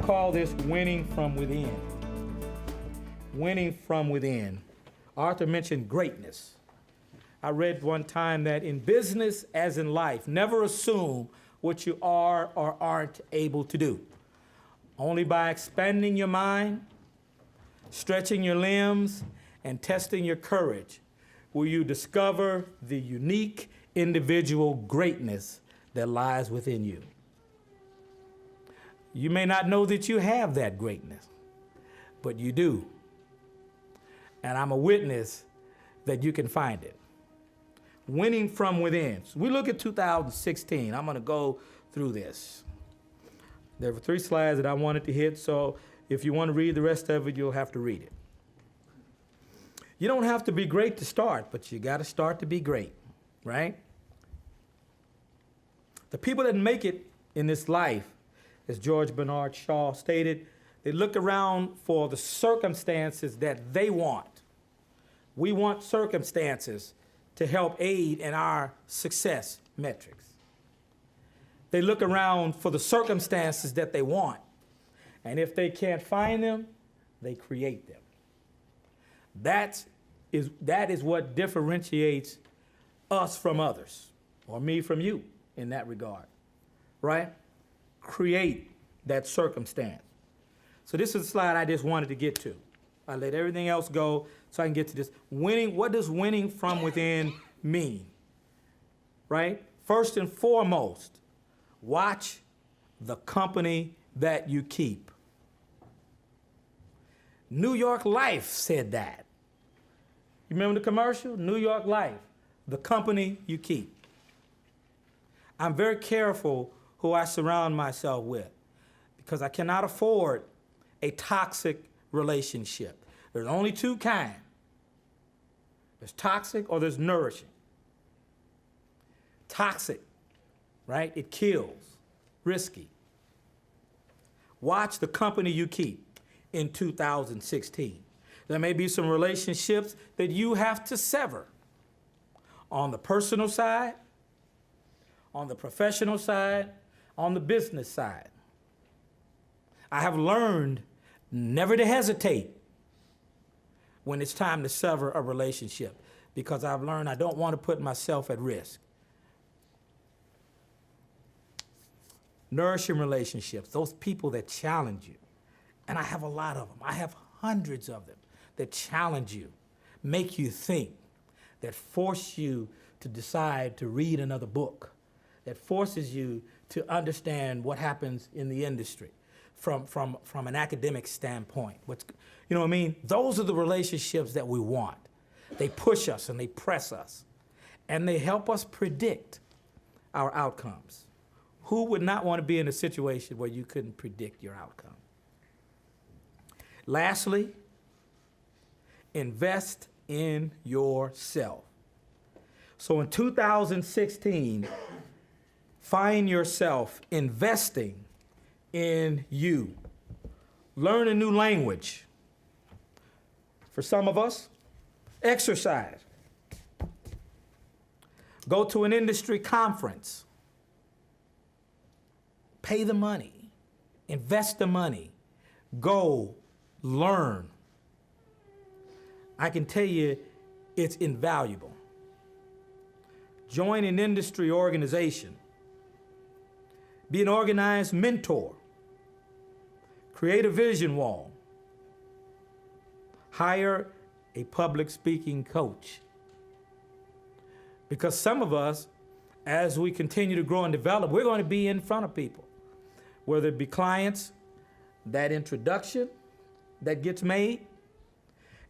call this winning from within. Winning from within. Arthur mentioned greatness. I read one time that in business as in life, never assume what you are or aren't able to do. Only by expanding your mind, stretching your limbs, and testing your courage will you discover the unique individual greatness that lies within you. You may not know that you have that greatness, but you do. And I'm a witness that you can find it. Winning from within. So we look at 2016. I'm going to go through this. There were 3 slides that I wanted to hit, so if you want to read the rest of it, you'll have to read it. You don't have to be great to start, but you got to start to be great, right? The people that make it in this life, as George Bernard Shaw stated, they look around for the circumstances that they want. We want circumstances to help aid in our success metrics. They look around for the circumstances that they want, and if they can't find them, they create them. That is what differentiates us from others, or me from you in that regard, right? Create that circumstance. So this is a slide I just wanted to get to. I let everything else go so I can get to this. Winning, what does winning from within mean, right? First and foremost, watch the company that you keep. New York Life said that. You remember the commercial? New York Life, the company you keep. I'm very careful who I surround myself with because I cannot afford a toxic relationship. There's only 2 kinds. There's toxic or there's nourishing. Toxic, right? It kills. Risky. Watch the company you keep in 2016. There may be some relationships that you have to sever on the personal side, on the professional side, on the business side. I have learned never to hesitate when it's time to sever a relationship because I've learned I don't want to put myself at risk. Nourishing relationships, those people that challenge you. And I have a lot of them. I have hundreds of them that challenge you, make you think, that force you to decide to read another book, that forces you to understand what happens in the industry from an academic standpoint. You know what I mean? Those are the relationships that we want. They push us and they press us, and they help us predict our outcomes. Who would not want to be in a situation where you couldn't predict your outcome? Lastly, invest in yourself. So in 2016, find yourself investing in you. Learn a new language. For some of us, exercise. Go to an industry conference. Pay the money. Invest the money. Go learn. I can tell you it's invaluable. Join an industry organization. Be an organized mentor. Create a vision wall. Hire a public speaking coach. Because some of us, as we continue to grow and develop, we're going to be in front of people. Whether it be clients, that introduction that gets made,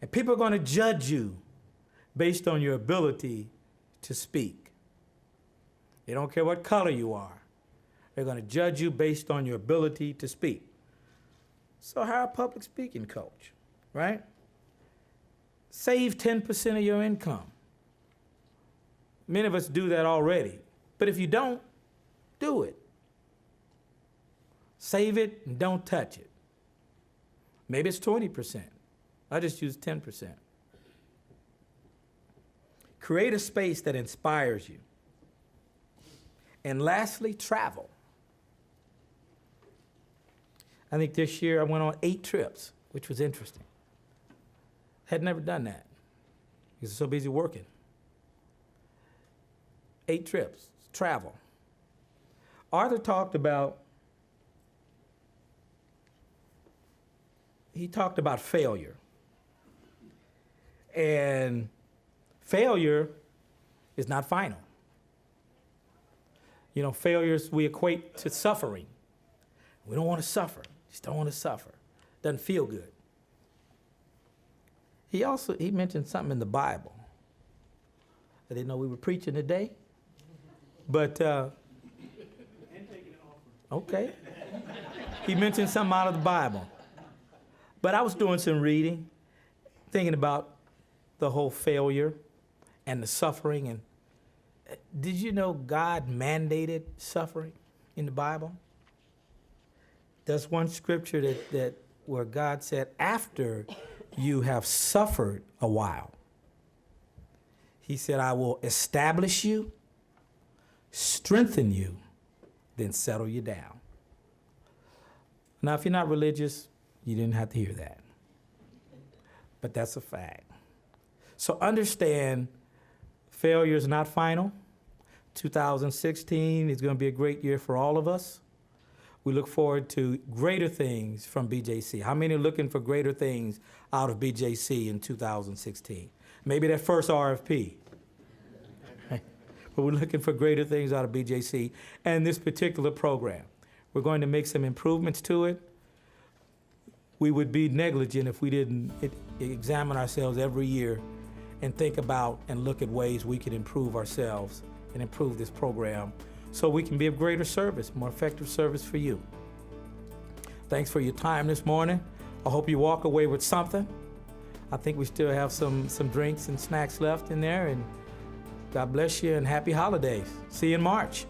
and people are going to judge you based on your ability to speak. They don't care what color you are. They're going to judge you based on your ability to speak. So hire a public speaking coach, right? Save 10% of your income. Many of us do that already. But if you don't, do it. Save it and don't touch it. Maybe it's 20%. I just use 10%. Create a space that inspires you. And lastly, travel. I think this year I went on 8 trips, which was interesting. Had never done that because I'm so busy working. 8 trips, travel. Arthur talked about failure. And failure is not final. You know, failures we equate to suffering. We don't want to suffer. Just don't want to suffer. Doesn't feel good. He mentioned something in the Bible. I didn't know we were preaching today. But, okay. He mentioned something out of the Bible. But I was doing some reading, thinking about the whole failure and the suffering. And did you know God mandated suffering in the Bible? There's one scripture that where God said, after you have suffered a while, he said, I will establish you, strengthen you, then settle you down. Now, if you're not religious, you didn't have to hear that. But that's a fact. So understand, failure is not final. 2016 is going to be a great year for all of us. We look forward to greater things from BJC. How many are looking for greater things out of BJC in 2016? Maybe that first RFP. But we're looking for greater things out of BJC and this particular program. We're going to make some improvements to it. We would be negligent if we didn't examine ourselves every year and think about and look at ways we could improve ourselves and improve this program so we can be of greater service, more effective service for you. Thanks for your time this morning. I hope you walk away with something. I think we still have some drinks and snacks left in there, and God bless you and happy holidays. See you in March.